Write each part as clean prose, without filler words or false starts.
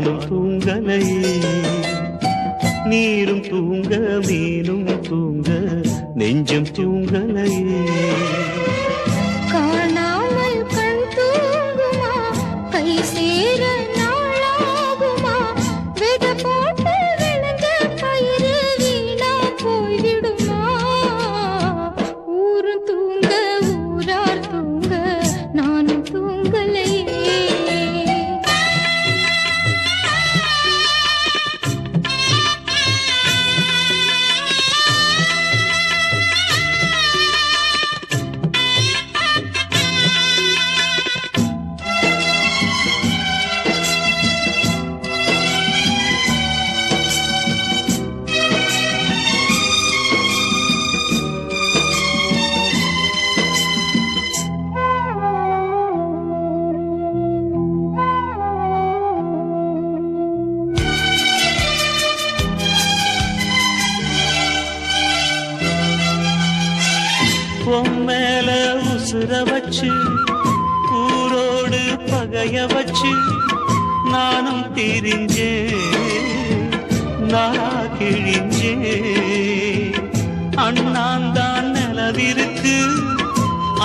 நானும் தூங்கலையே. நீரும் தூங்க மீனும் தூங்க நெஞ்சம் தூங்கலையே. காணாமல் கண் தூங்குமா, கை சேர நாளாகுமா, வித போட்டு விழுந்த பயிறு வீணா போய்விடுமா. ஊரும் தூங்க ஊரார் தூங்க நானும் தூங்கலையே. மேல உசுர வச்சு ஊரோடு பகைய வச்சு நானும் திரிஞ்சே நாளா கிழிஞ்சே. அண்ணாந்தான் நிலவிருக்கு,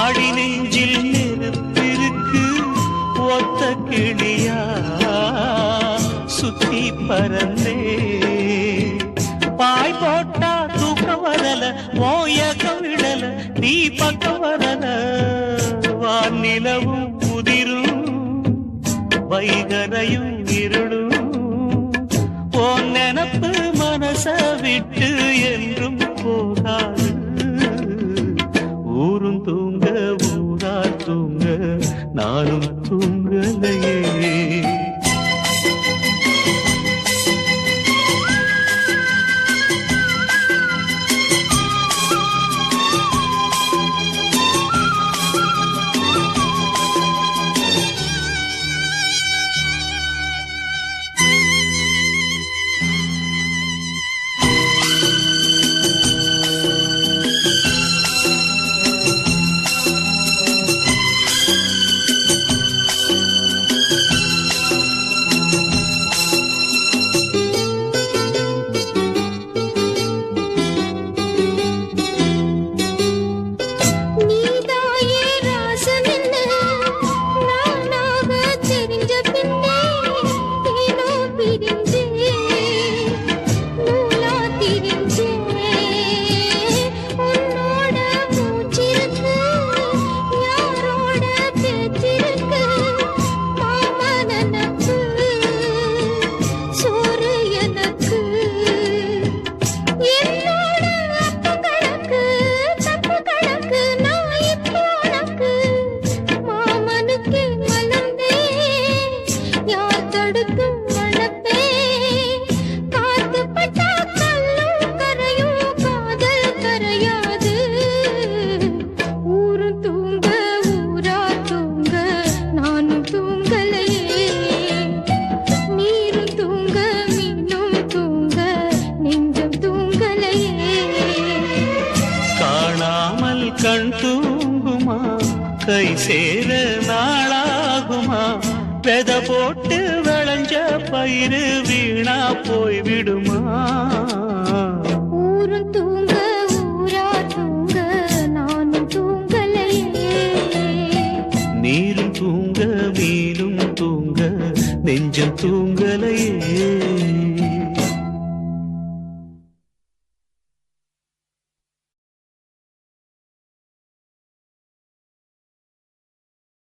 அடி நெஞ்சில் நெருப்பிருக்கு. ஒத்த கிளியா சுத்தி பறந்தே பாய் போட்டா தூக்கம் வரல, மோயக்கம் விடல, நீ பக்கம் வரல. வானிலவும் புதிரும் வைகரையும் இருளும் போன் நினப்பு மனச விட்டு என்றும் போகாது. ஊரும் தூங்க ஊரா தூங்க நானும் தூங்கலையே. கண் தூங்குமா, கை சேர நாளாகுமா, வெத போட்டு விளைஞ்ச பயிறு வீணா போய்விடுமா. ஊரும் தூங்க ஊரா தூங்க நானும் தூங்கலையே. நீரும் தூங்க மீனும் தூங்க நெஞ்சம் தூங்கலையே.